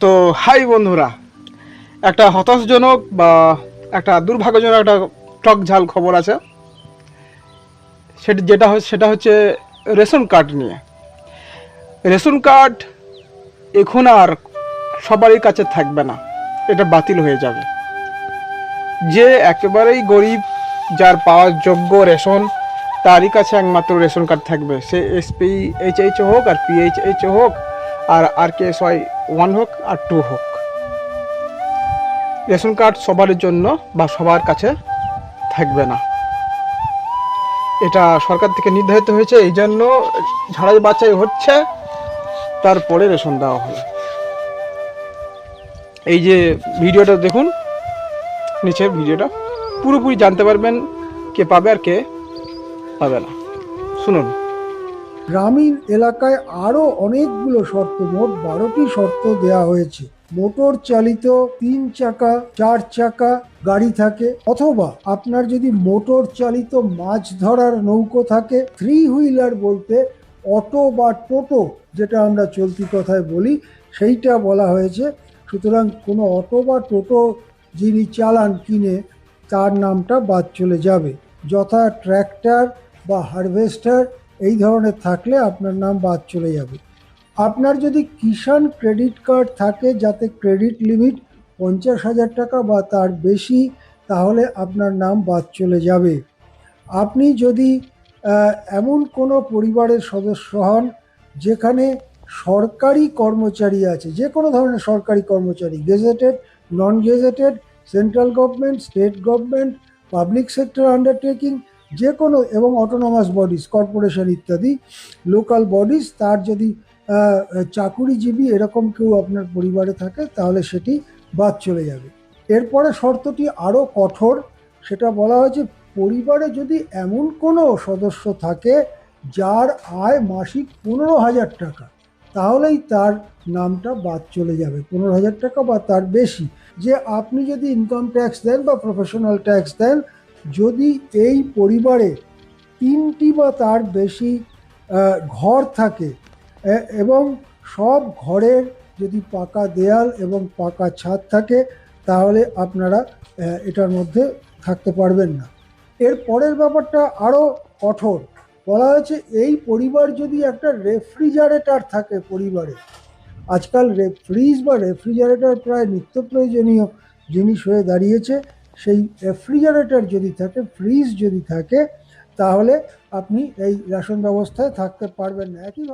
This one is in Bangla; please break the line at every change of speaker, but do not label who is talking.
তো হাই বন্ধুরা, একটা হতাশজনক বা একটা দুর্ভাগ্যজনক একটা টক ঝাল খবর আছে। সেটা হচ্ছে রেশন কার্ড নিয়ে। রেশন কার্ড এখন আর সবারই কাছে থাকবে না, এটা বাতিল হয়ে যাবে। যে একেবারেই গরিব, যার পাওয়ার যোগ্য রেশন, তারই কাছে একমাত্র রেশন কার্ড থাকবে। সে SPHH হোক আর PHH হোক আর KSY 1 হোক আর 2 হোক, রেশন কার্ড সবার জন্য বা সবার কাছে থাকবে না। এটা সরকার থেকে নির্ধারিত হয়েছে, এই জন্য ঝাড়াই বাছাই হচ্ছে, তারপরে রেশন দেওয়া হবে। এই যে ভিডিওটা দেখুন, নিচের ভিডিওটা পুরোপুরি জানতে পারবেন কে পাবে আর কে পাবে না। শুনুন।
গ্রামীণ এলাকায় আরও অনেকগুলো শর্ত, মোট 12টি শর্ত দেওয়া হয়েছে। মোটর চালিত 3 চাকা 4 চাকা গাড়ি থাকে, অথবা আপনার যদি মোটর চালিত মাছ ধরার নৌকো থাকে, 3 হুইলার বলতে অটো বা টোটো, যেটা আমরা চলতি কথায় বলি, সেইটা বলা হয়েছে। সুতরাং কোনো অটো বা টোটো যিনি চালান কিনে, তার নামটা বাদ চলে যাবে। যথা ট্র্যাক্টর বা হারভেস্টার এই ধরনের থাকলে আপনার নাম বাদ চলে যাবে। আপনার যদি কিষাণ ক্রেডিট কার্ড থাকে, যাতে ক্রেডিট লিমিট 50,000 টাকা বা তার বেশি, তাহলে আপনার নাম বাদ চলে যাবে। আপনি যদি এমন কোনো পরিবারের সদস্য হন যেখানে সরকারি কর্মচারী আছে, যে কোনো ধরনের সরকারি কর্মচারী, গেজেটেড, নন gazetted, central government, state government, public sector undertaking, যে কোনো, এবং অটোনমাস বডিজ, কর্পোরেশন ইত্যাদি, লোকাল বডিজ, তার যদি চাকুরিজীবী এরকম কেউ আপনার পরিবারে থাকে, তাহলে সেটি বাদ চলে যাবে। এরপরে শর্তটি আরও কঠোর। সেটা বলা হয়েছে, পরিবারে যদি এমন কোনো সদস্য থাকে যার আয় মাসিক 15,000 টাকা, তাহলেই তার নামটা বাদ চলে যাবে। 15,000 টাকা বা তার বেশি। যে আপনি যদি ইনকাম ট্যাক্স দেন বা প্রফেশনাল ট্যাক্স দেন, যদি এই পরিবারে 3টি বা তার বেশি ঘর থাকে এবং সব ঘরের যদি পাকা দেয়াল এবং পাকা ছাদ থাকে, তাহলে আপনারা এটার মধ্যে থাকতে পারবেন না। এর পরের ব্যাপারটা আরও কঠোর। বলা হয়েছে, এই পরিবার যদি একটা রেফ্রিজারেটর থাকে পরিবারে, আজকাল ফ্রিজ বা রেফ্রিজারেটর প্রায় নিত্য প্রয়োজনীয় জিনিস হয়ে দাঁড়িয়েছে, সেই রেফ্রিজারেটর যদি থাকে, ফ্রিজ যদি থাকে, তাহলে আপনি এই রেশন ব্যবস্থায় থাকতে পারবেন না। একইভাবে